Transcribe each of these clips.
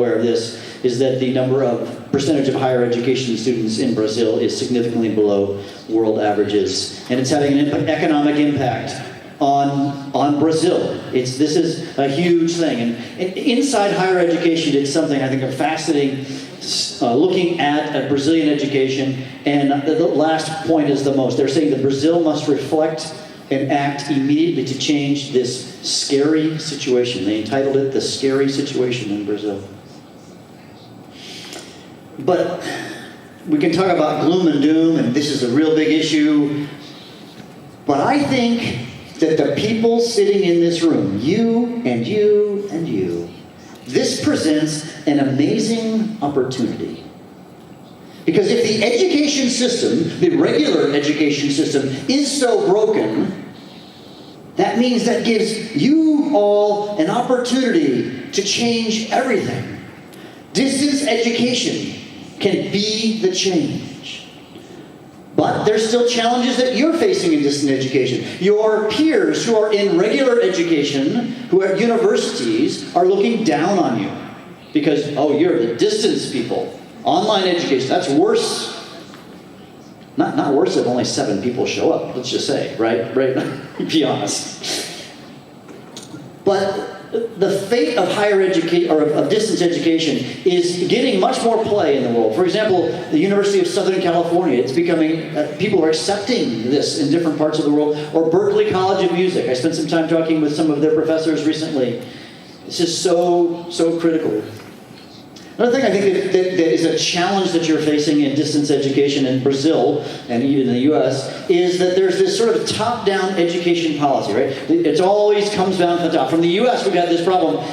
aware of this, is that the percentage of higher education students in Brazil is significantly below world averages. And it's having an economic impact on Brazil. This is a huge thing. And inside higher education did something I think are fascinating, looking at Brazilian education. And the last point is the most. They're saying that Brazil must reflect and act immediately to change this scary situation. They entitled it "The Scary Situation in Brazil." But we can talk about gloom and doom, and this is a real big issue. But I think that the people sitting in this room, you and you and you, this presents an amazing opportunity. Because if the education system, the regular education system, is so broken, that means that gives you all an opportunity to change everything. Distance education can be the change. But there's still challenges that you're facing in distance education. Your peers who are in regular education, who are at universities, are looking down on you. Because, oh, you're the distance people. Online education, that's worse. Not worse if only 7 people show up, let's just say, right? Be honest. But the fate of higher education, or of distance education, is getting much more play in the world. For example, the University of Southern California, it's becoming, people are accepting this in different parts of the world. Or Berklee College of Music. I spent some time talking with some of their professors recently. This is so critical. Another thing I think that is a challenge that you're facing in distance education in Brazil and even in the U.S. is that there's this sort of top-down education policy, right? It always comes down to the top. From the U.S., we've got this problem.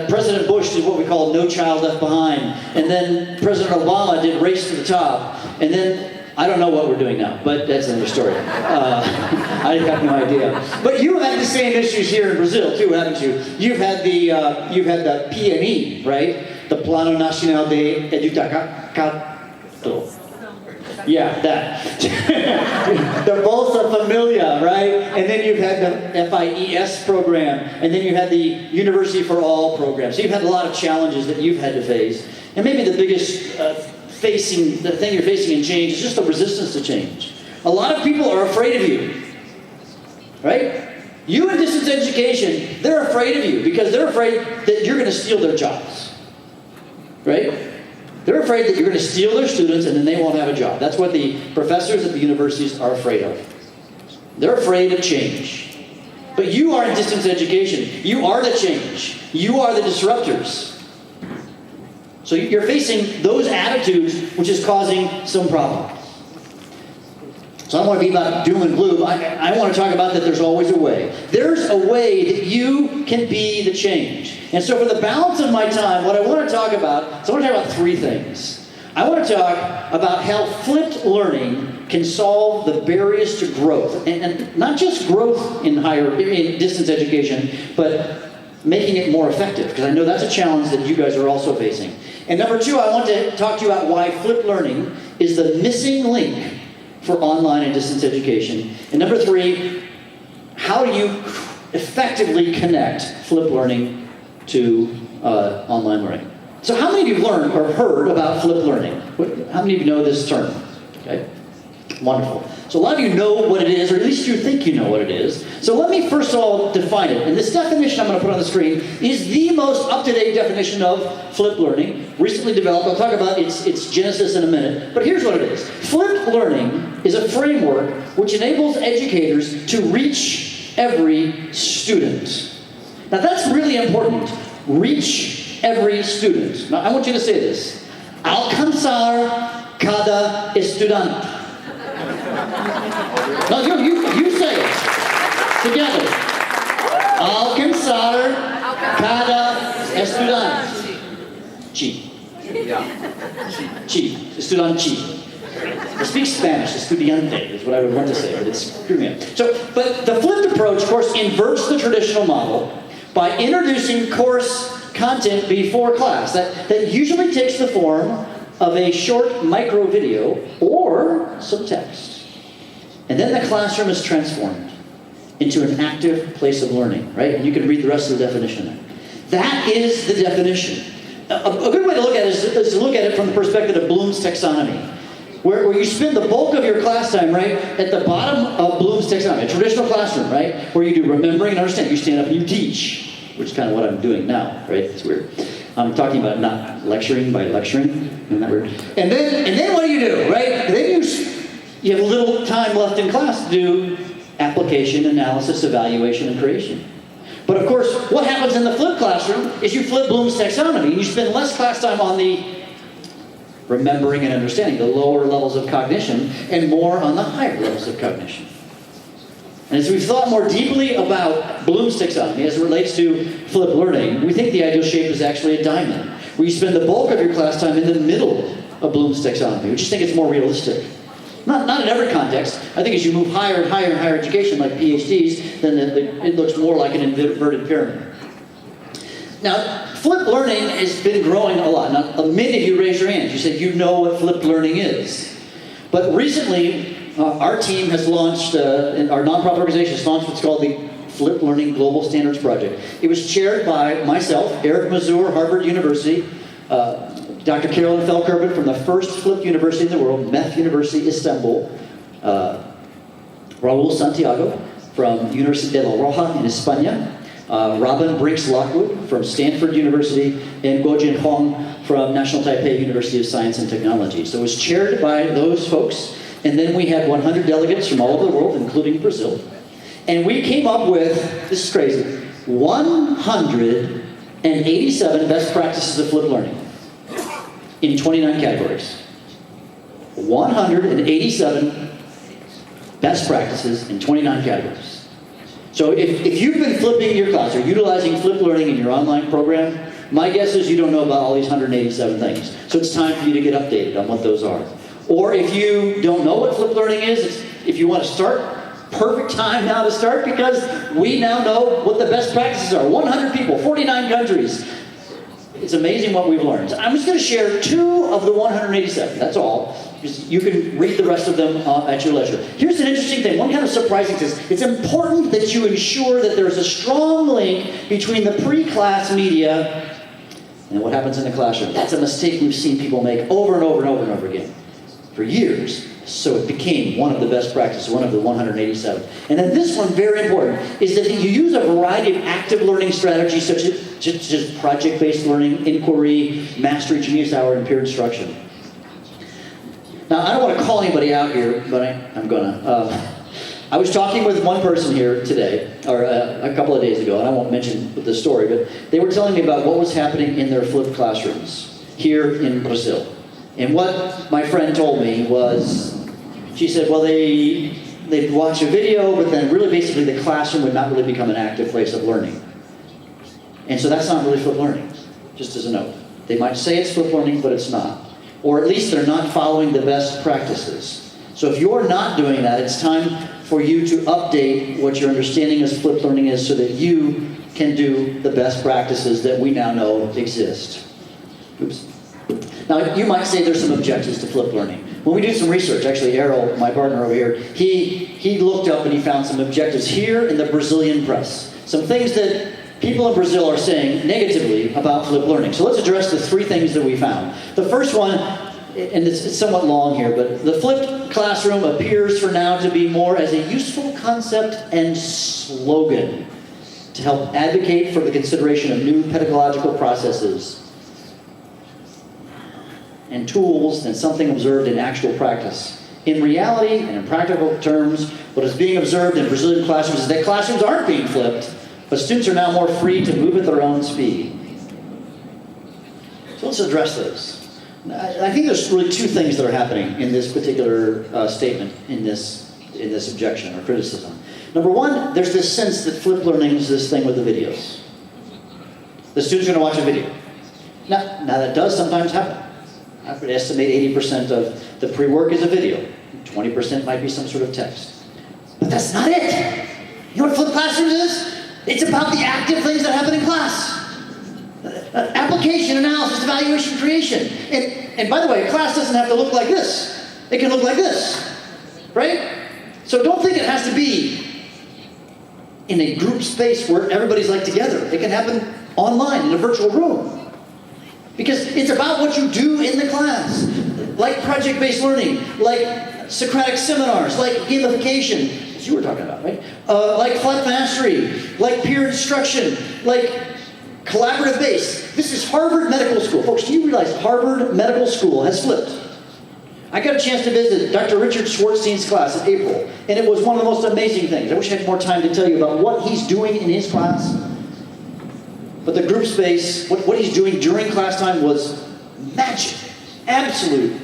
President Bush did what we call No Child Left Behind, and then President Obama did Race to the Top, and then I don't know what we're doing now, but that's another story. I have no idea. But you have had the same issues here in Brazil too, haven't you? You've had the PNE, right? The Plano Nacional de Educação. Yeah, that. The Bolsa Familia, right? And then you've had the FIES program, and then you had the University for All program. So you've had a lot of challenges that you've had to face. And maybe the biggest the thing you're facing in change is just the resistance to change. A lot of people are afraid of you, right? You in distance education, they're afraid of you because they're afraid that you're going to steal their jobs, right? They're afraid that you're going to steal their students and then they won't have a job. That's what the professors at the universities are afraid of. They're afraid of change. But you are in distance education. You are the change. You are the disruptors. So you're facing those attitudes, which is causing some problems. So I don't want to be about doom and gloom. I want to talk about that there's always a way. There's a way that you can be the change. And so for the balance of my time, what I want to talk about, so I want to talk about 3 things. I want to talk about how flipped learning can solve the barriers to growth. And not just growth in distance education, but making it more effective, because I know that's a challenge that you guys are also facing. And number 2, I want to talk to you about why flipped learning is the missing link for online and distance education. And number 3, how do you effectively connect flipped learning to online learning? So how many of you learned or heard about flipped learning? How many of you know this term? Okay, wonderful. So a lot of you know what it is, or at least you think you know what it is. So let me first of all define it. And this definition I'm going to put on the screen is the most up-to-date definition of flipped learning, recently developed. I'll talk about its genesis in a minute. But here's what it is. Flipped learning is a framework which enables educators to reach every student. Now that's really important. Reach every student. Now I want you to say this. Alcanzar cada estudante. No, you say it together. Alcanzar cada estudante. Chi. Estudiante. I speak Spanish. Estudiante is what I would want to say, but it's screw me up. But the flipped approach, of course, inverts the traditional model by introducing course content before class. That usually takes the form of a short micro video or some text. And then the classroom is transformed into an active place of learning, right? And you can read the rest of the definition there. That is the definition. A good way to look at it is to look at it from the perspective of Bloom's taxonomy, where you spend the bulk of your class time, right, at the bottom of Bloom's taxonomy, a traditional classroom, right, where you do remembering and understanding. You stand up and you teach, which is kind of what I'm doing now, right? It's weird. I'm talking about not lecturing by lecturing. Isn't that weird? And then what do, right? Then you have little time left in class to do application, analysis, evaluation, and creation. But of course, what happens in the flipped classroom is you flip Bloom's taxonomy, and you spend less class time on the remembering and understanding, the lower levels of cognition, and more on the higher levels of cognition. And as we've thought more deeply about Bloom's taxonomy as it relates to flipped learning, we think the ideal shape is actually a diamond, where you spend the bulk of your class time in the middle of Bloom's taxonomy. We just think it's more realistic. Not in every context. I think as you move higher and higher in higher education, like PhDs, then it looks more like an inverted pyramid. Now, flipped learning has been growing a lot. Now, many of you raised your hands. You said you know what flipped learning is. But recently, our team has launched, our nonprofit organization has launched what's called the Flipped Learning Global Standards Project. It was chaired by myself, Eric Mazur, Harvard University, Dr. Carolyn Felkerbit from the first flipped university in the world, MEF University, Istanbul, Raul Santiago from Universidad de La Rioja in España, Robin Brinks-Lockwood from Stanford University, and Guojin Hong from National Taipei University of Science and Technology. So it was chaired by those folks, and then we had 100 delegates from all over the world, including Brazil. And we came up with, this is crazy, 187 best practices of flipped learning in 29 categories. 187 best practices in 29 categories. So if you've been flipping your class or utilizing flipped learning in your online program, my guess is you don't know about all these 187 things. So it's time for you to get updated on what those are. Or if you don't know what flipped learning is, if you want to start, perfect time now to start, because we now know what the best practices are. 100 people, 49 countries. It's amazing what we've learned. I'm just going to share 2 of the 187. That's all. You can read the rest of them at your leisure. Here's an interesting thing. One kind of surprising thing. It's important that you ensure that there's a strong link between the pre-class media and what happens in the classroom. That's a mistake we've seen people make over and over and over and over again for years. So it became one of the best practices, one of the 187. And then this one, very important, is that you use a variety of active learning strategies such as project-based learning, inquiry, mastery, genius hour, and peer instruction. Now, I don't want to call anybody out here, but I'm gonna. I was talking with one person here today, or a couple of days ago, and I won't mention the story, but they were telling me about what was happening in their flipped classrooms here in Brazil. And what my friend told me was, she said, well, they'd watch a video, but then really basically the classroom would not really become an active place of learning. And so that's not really flipped learning, just as a note. They might say it's flipped learning, but it's not. Or at least they're not following the best practices. So if you're not doing that, it's time for you to update what your understanding of flipped learning is so that you can do the best practices that we now know exist. Oops. Now, you might say there's some objectives to flipped learning. When we did some research, actually Errol, my partner over here, he looked up and he found some objectives here in the Brazilian press. Some things that people in Brazil are saying negatively about flipped learning. So let's address the 3 things that we found. The first one, and it's somewhat long here, but the flipped classroom appears for now to be more as a useful concept and slogan to help advocate for the consideration of new pedagogical processes and tools than something observed in actual practice. In reality, and in practical terms, what is being observed in Brazilian classrooms is that classrooms aren't being flipped, but students are now more free to move at their own speed. So let's address those. I think there's really 2 things that are happening in this particular statement, in this objection or criticism. Number 1, there's this sense that flipped learning is this thing with the videos. The student's going to watch a video. Now that does sometimes happen. I would estimate 80% of the pre-work is a video. 20% might be some sort of text. But that's not it. You know what flipped classrooms is? It's about the active things that happen in class. Application, analysis, evaluation, creation. And by the way, a class doesn't have to look like this. It can look like this, right? So don't think it has to be in a group space where everybody's like together. It can happen online in a virtual room. Because it's about what you do in the class. Like project-based learning, like Socratic seminars, like gamification, as you were talking about, right? Like flat mastery, like peer instruction, like collaborative base. This is Harvard Medical School. Folks, do you realize Harvard Medical School has flipped? I got a chance to visit Dr. Richard Schwartzstein's class in April, and it was one of the most amazing things. I wish I had more time to tell you about what he's doing in his class. But the group space, what he's doing during class time was magic. Absolute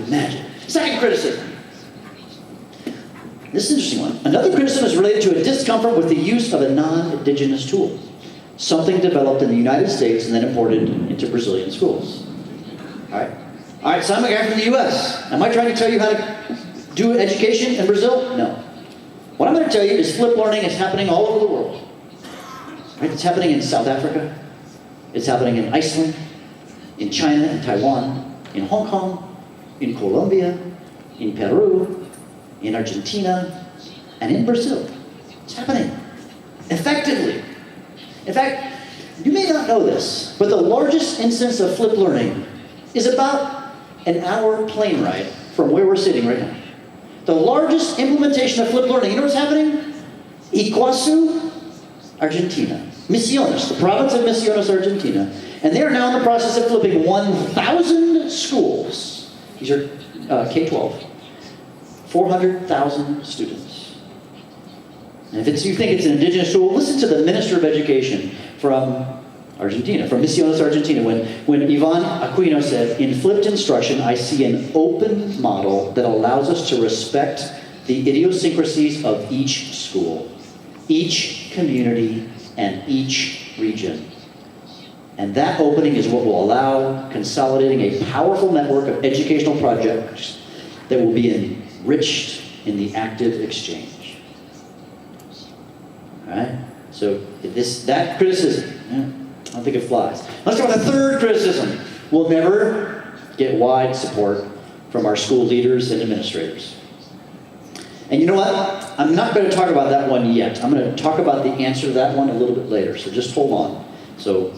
magic. Second criticism. This is an interesting one. Another criticism is related to a discomfort with the use of a non-indigenous tool. Something developed in the United States and then imported into Brazilian schools. All right, so I'm a guy from the US. Am I trying to tell you how to do education in Brazil? No. What I'm going to tell you is flipped learning is happening all over the world. Right? It's happening in South Africa. It's happening in Iceland, in China, in Taiwan, in Hong Kong, in Colombia, in Peru, in Argentina, and in Brazil. It's happening effectively. In fact, you may not know this, but the largest instance of flipped learning is about an hour plane ride from where we're sitting right now. The largest implementation of flipped learning, you know what's happening? Iguazu, Argentina. Misiones, the province of Misiones, Argentina. And they are now in the process of flipping 1,000 schools. These are K-12. 400,000 students. And if you think it's an indigenous school, listen to the Minister of Education from Argentina, from Misiones, Argentina, when Ivan Aquino said, "In flipped instruction, I see an open model that allows us to respect the idiosyncrasies of each school, each community, and each region. And that opening is what will allow consolidating a powerful network of educational projects that will be enriched in the active exchange." All right? So that criticism, I don't think it flies. Let's go with the third criticism. We'll never get wide support from our school leaders and administrators. And you know what? I'm not going to talk about that one yet. I'm going to talk about the answer to that one a little bit later. So just hold on. So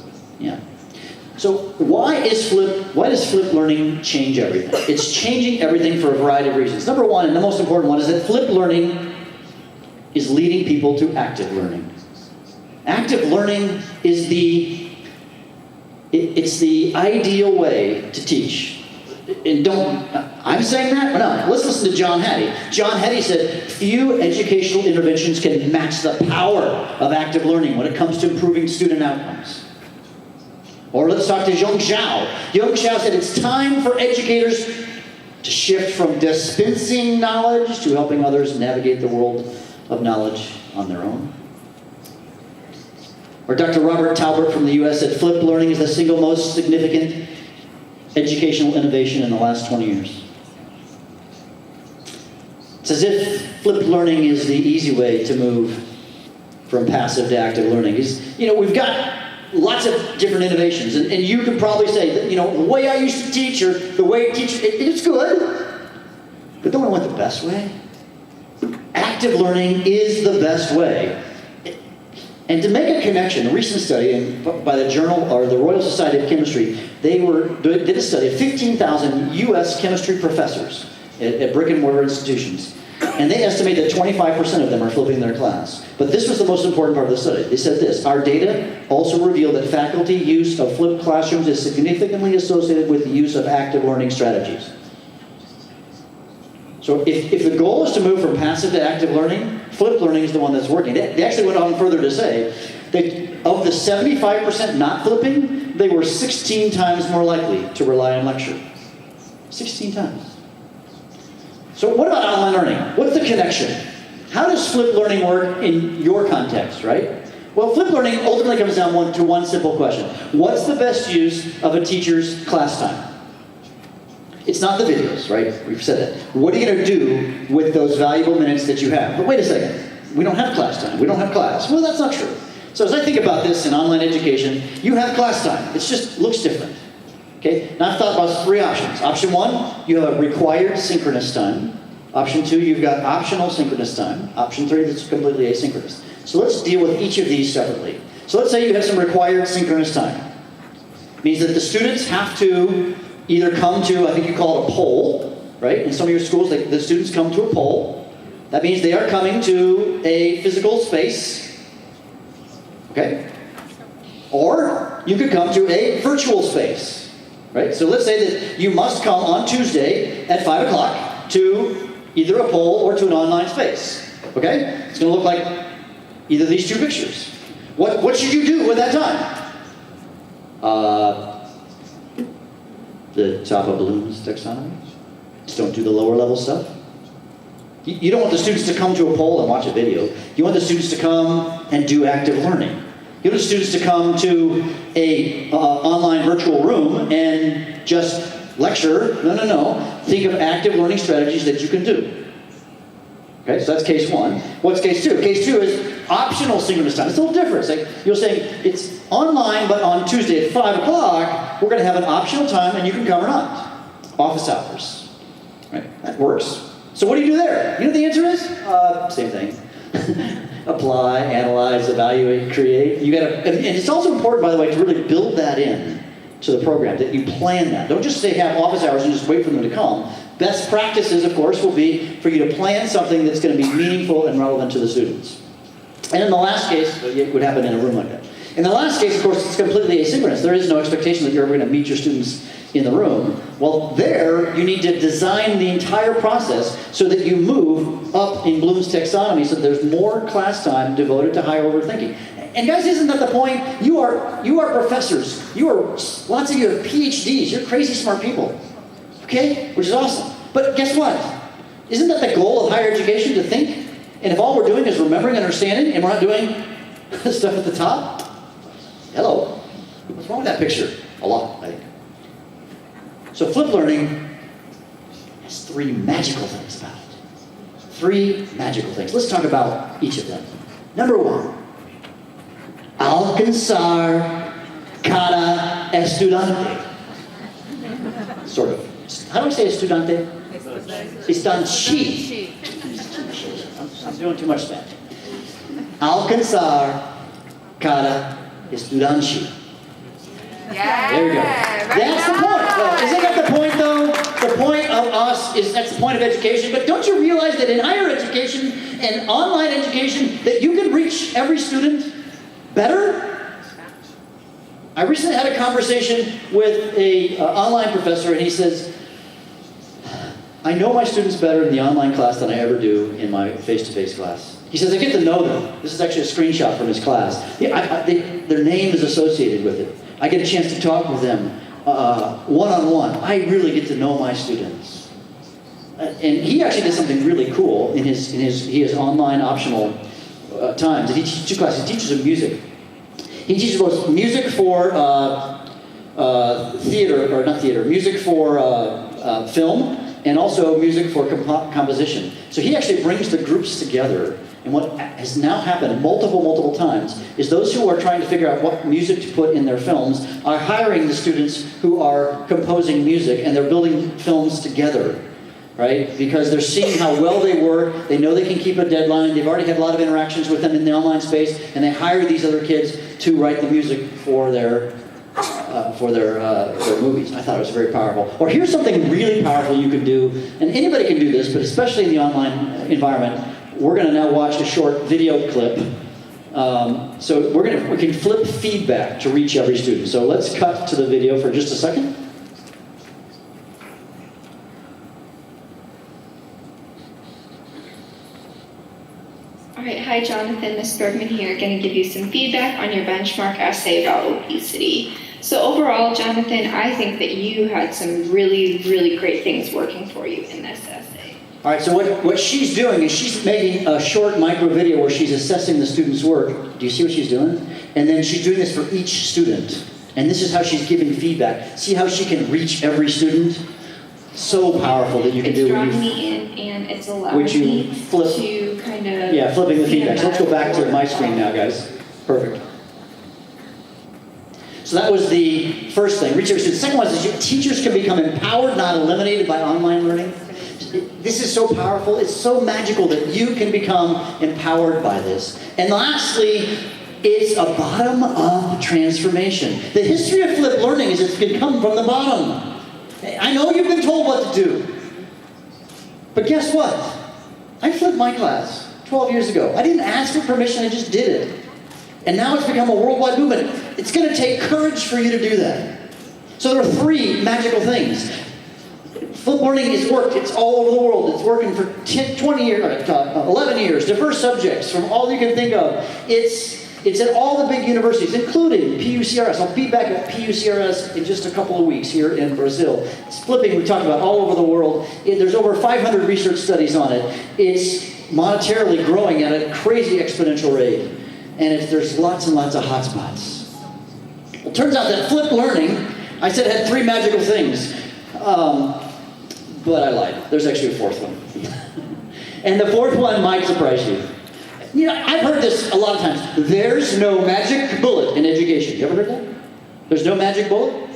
why does flipped learning change everything? It's changing everything for a variety of reasons. Number one, and the most important one, is that flipped learning is leading people to active learning. Active learning is the ideal way to teach. And I'm saying that? No, let's listen to John Hattie. John Hattie said, few educational interventions can match the power of active learning when it comes to improving student outcomes. Or let's talk to Yong Zhao. Yong Zhao said, it's time for educators to shift from dispensing knowledge to helping others navigate the world of knowledge on their own. Or Dr. Robert Talbert from the US said, flipped learning is the single most significant educational innovation in the last 20 years. It's as if flipped learning is the easy way to move from passive to active learning. We've got lots of different innovations, and you could probably say that, the way I used to teach, or the way I teach, it's good, but don't I want the best way? Active learning is the best way. And to make a connection, a recent study by the journal, or the Royal Society of Chemistry, they did a study of 15,000 U.S. chemistry professors at brick and mortar institutions. And they estimate that 25% of them are flipping their class. But this was the most important part of the study. They said this: our data also reveal that faculty use of flipped classrooms is significantly associated with the use of active learning strategies. So if the goal is to move from passive to active learning, flipped learning is the one that's working. They actually went on further to say that of the 75% not flipping, they were 16 times more likely to rely on lecture. 16 times. So what about online learning? What's the connection? How does flipped learning work in your context, right? Well, flipped learning ultimately comes down to one simple question. What's the best use of a teacher's class time? It's not the videos, right? We've said that. What are you going to do with those valuable minutes that you have? But wait a second. We don't have class time. We don't have class. Well, that's not true. So as I think about this in online education, you have class time. It just looks different. Okay? Now I've thought about three options. Option one, you have a required synchronous time. Option two, you've got optional synchronous time. Option three, that's completely asynchronous. So let's deal with each of these separately. So let's say you have some required synchronous time. means that the students have to either come to, I think you call it a poll, right? In some of your schools, the students come to a poll. That means they are coming to a physical space, okay? Or you could come to a virtual space, right? So let's say that you must come on Tuesday at 5 o'clock to either a poll or to an online space, okay? It's going to look like either of these two pictures. What should you do with that time? The top of Bloom's taxonomy. Just don't do the lower level stuff. You don't want the students to come to a poll and watch a video. You want the students to come and do active learning. You want the students to come to a online virtual room and just lecture. No. Think of active learning strategies that you can do. Okay, so that's case one. What's case two? Case two is optional synchronous time. It's a little different. It's like you're saying it's online, but on Tuesday at 5 o'clock, we're going to have an optional time, and you can come or not. Office hours. Right? That works. So what do you do there? You know what the answer is? Same thing. Apply, analyze, evaluate, create. You got to, and it's also important, by the way, to really build that in to the program, that you plan that. Don't just say have office hours and just wait for them to come. Best practices, of course, will be for you to plan something that's going to be meaningful and relevant to the students. And in the last case, it would happen in a room like that. In the last case, of course, it's completely asynchronous. There is no expectation that you're ever going to meet your students in the room. Well, there, you need to design the entire process so that you move up in Bloom's taxonomy so that there's more class time devoted to higher order thinking. And guys, isn't that the point? You are professors. Lots of you have PhDs. You're crazy smart people. Okay? Which is awesome. But guess what? Isn't that the goal of higher education, to think? And if all we're doing is remembering and understanding, and we're not doing stuff at the top? Hello. What's wrong with that picture? A lot, I think. So flipped learning has three magical things about it. Three magical things. Let's talk about each of them. Number one, alcanzar cada estudiante. Sort of. How do I say estudiante? Estanchi. I'm doing too much Spanish. Alcanzar cada estudiante. Yeah. There we go. That's the point. Isn't that the point, though? The point of us is that's the point of education. But don't you realize that in higher education and online education that you can reach every student better? I recently had a conversation with an online professor, and he says, I know my students better in the online class than I ever do in my face-to-face class. He says, I get to know them. This is actually a screenshot from his class. Their name is associated with it. I get a chance to talk with them one-on-one. I really get to know my students. And he actually did something really cool in he has online optional times. He teaches two classes. He teaches them music. He teaches both music for music for film, and also music for composition. So he actually brings the groups together. And what has now happened multiple times is those who are trying to figure out what music to put in their films are hiring the students who are composing music, and they're building films together, right? Because they're seeing how well they work, they know they can keep a deadline, they've already had a lot of interactions with them in the online space, and they hire these other kids to write the music for their movies. I thought it was very powerful. Or here's something really powerful you can do, and anybody can do this, but especially in the online environment. We're going to now watch a short video clip. So we can flip feedback to reach every student. So let's cut to the video for just a second. All right, hi Jonathan, Ms. Bergman here, going to give you some feedback on your benchmark essay about obesity. So overall, Jonathan, I think that you had some really, really great things working for you in this essay. All right, so what she's doing is she's making a short micro video where she's assessing the student's work. Do you see what she's doing? And then she's doing this for each student. And this is how she's giving feedback. See how she can reach every student? So powerful that you can do. It's drawing me in, and it's allowing me to kind of... Yeah, flipping the feedback. So let's go back to my screen now, guys. Perfect. So that was the first thing, reach every student. The second one is teachers can become empowered, not eliminated by online learning. This is so powerful. It's so magical that you can become empowered by this. And lastly, It's a bottom-up transformation. The history of flipped learning is it's been come from the bottom. I know you've been told what to do. But guess what? I flipped my class 12 years ago. I didn't ask for permission, I just did it. And now it's become a worldwide movement. It's going to take courage for you to do that. So there are 3 magical things. Flipped learning has worked. It's all over the world. It's working for 10, 20 years, 11 years. Diverse subjects from all you can think of. It's at all the big universities, including PUCRS. I'll be back at PUCRS in just a couple of weeks here in Brazil. It's flipping, we talked about all over the world. There's over 500 research studies on it. It's monetarily growing at a crazy exponential rate. And there's lots and lots of hotspots. Well, it turns out that flipped learning, I said it had 3 magical things. But I lied. There's actually a 4th one. And the 4th one might surprise you. You know, I've heard this a lot of times. There's no magic bullet in education. You ever heard that? There's no magic bullet?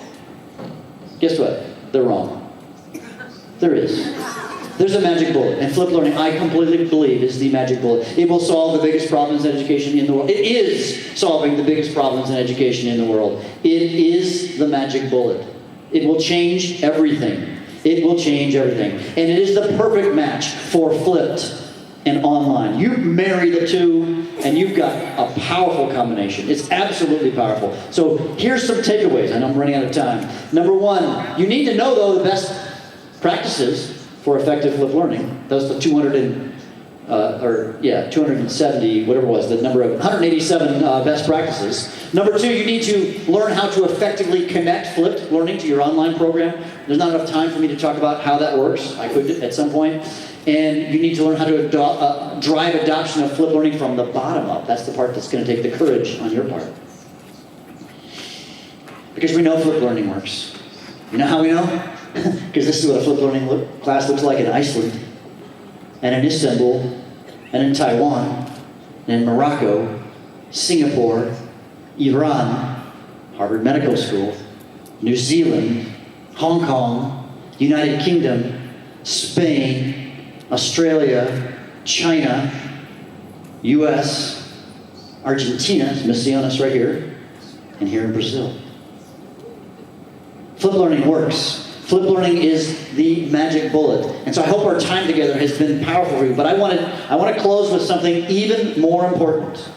Guess what? They're wrong. There is. There's a magic bullet. And flipped learning, I completely believe, is the magic bullet. It will solve the biggest problems in education in the world. It is solving the biggest problems in education in the world. It is the magic bullet. It will change everything. It will change everything. And it is the perfect match for flipped and online. You marry the two, and you've got a powerful combination. It's absolutely powerful. So here's some takeaways. I know I'm running out of time. Number 1, you need to know, though, the best practices for effective flipped learning. Those are the 270, whatever it was, the number of 187 best practices. Number 2, you need to learn how to effectively connect flipped learning to your online program. There's not enough time for me to talk about how that works. I could at some point. And you need to learn how to drive adoption of flipped learning from the bottom up. That's the part that's going to take the courage on your part. Because we know flipped learning works. You know how we know? Because this is what a flipped learning class looks like in Iceland, and in Istanbul, and in Taiwan, and in Morocco, Singapore, Iran, Harvard Medical School, New Zealand, Hong Kong, United Kingdom, Spain, Australia, China, US, Argentina, Misiones right here, and here in Brazil. Flipped learning works. Flipped learning is the magic bullet. And so I hope our time together has been powerful for you. But I want to close with something even more important.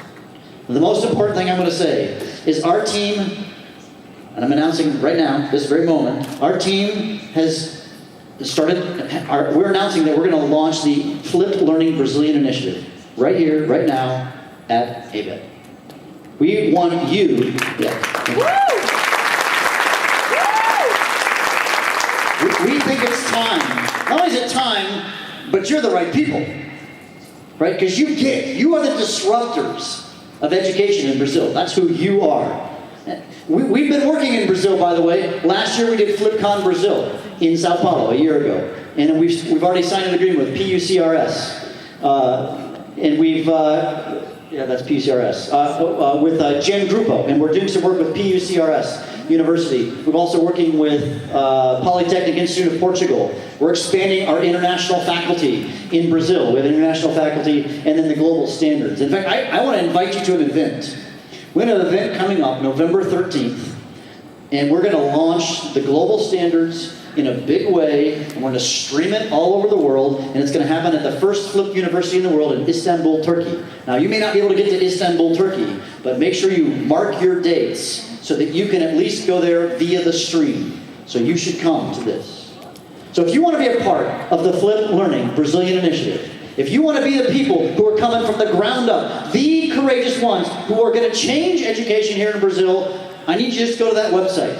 The most important thing I'm going to say is our team, and I'm announcing right now, this very moment, our team has we're announcing that we're going to launch the Flipped Learning Brazilian Initiative right here, right now, at ABED. We want you, we think it's time. Not only is it time, but you're the right people, right? Because you are the disruptors of education in Brazil. That's who you are. We've been working in Brazil, by the way. Last year we did FlipCon Brazil in Sao Paulo a year ago. And we've already signed an agreement with PUCRS. And we've, that's PUCRS, with Gen Grupo. And we're doing some work with PUCRS University. We're also working with Polytechnic Institute of Portugal. We're expanding our international faculty in Brazil. We have international faculty and then the global standards. In fact, I want to invite you to an event. We have an event coming up November 13th, and we're going to launch the global standards in a big way, and we're going to stream it all over the world, and it's going to happen at the first flipped university in the world in Istanbul, Turkey. Now, you may not be able to get to Istanbul, Turkey, but make sure you mark your dates so that you can at least go there via the stream. So you should come to this. So if you want to be a part of the Flipped Learning Brazilian Initiative, if you want to be the people who are coming from the ground up, the courageous ones who are going to change education here in Brazil, I need you to just go to that website,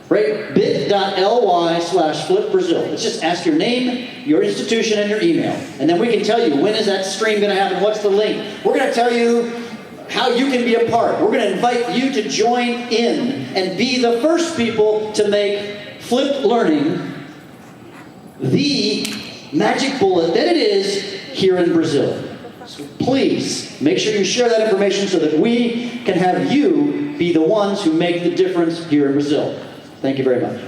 right? bit.ly/flipbrazil. Let's just ask your name, your institution, and your email. And then we can tell you, when is that stream going to happen? What's the link? We're going to tell you how you can be a part. We're going to invite you to join in and be the first people to make flipped learning the magic bullet that it is here in Brazil. So please, make sure you share that information so that we can have you be the ones who make the difference here in Brazil. Thank you very much.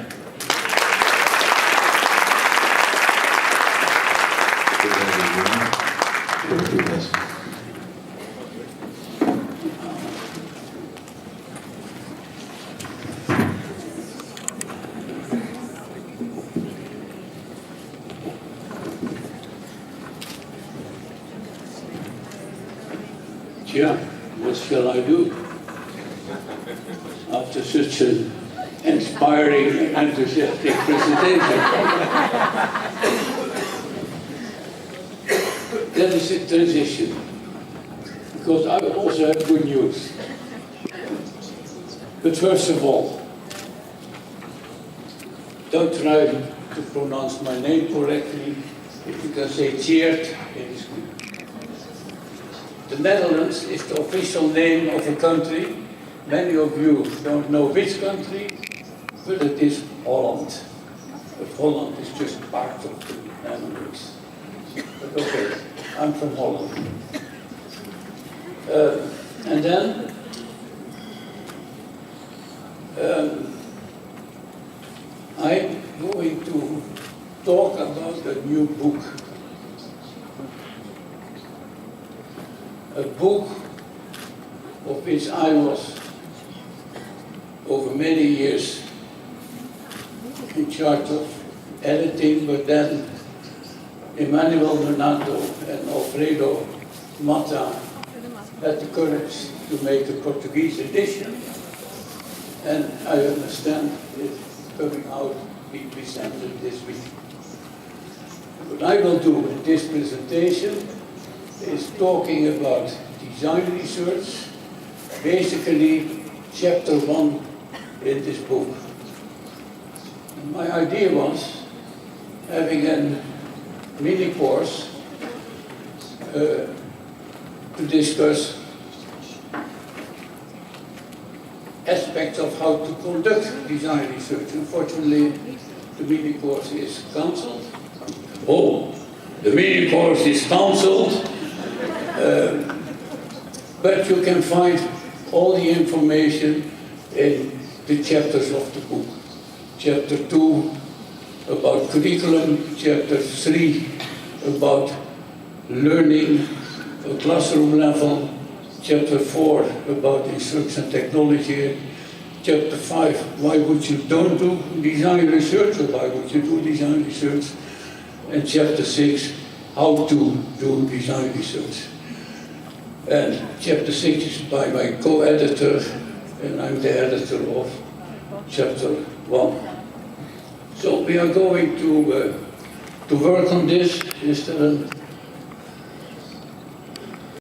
yeah, what shall I do? After such an inspiring and enthusiastic presentation. That is a transition, because I also have good news. But first of all, don't try to pronounce my name correctly. If you can say cheered, it is good. The Netherlands is the official name of a country. Many of you don't know which country, but it is Holland. But Holland is just part of the Netherlands. But okay, I'm from Holland. And then, I'm going to talk about a new book. A book of which I was, over many years, in charge of editing, but then Emmanuel Donato and Alfredo Mata had the courage to make a Portuguese edition, and I understand it's coming out, being presented this week. What I will do in this presentation is talking about design research, basically chapter 1 in this book. And my idea was having a mini course to discuss aspects of how to conduct design research. Unfortunately, the mini course is cancelled. Oh, the mini course is cancelled. But you can find all the information in the chapters of the book. Chapter 2 about curriculum, chapter 3 about learning at classroom level, chapter 4 about instruction technology, chapter 5, why would you don't do design research, or why would you do design research, and chapter 6, how to do design research. And chapter 6 is by my co-editor, and I'm the editor of chapter 1. So we are going to work on this. Is there a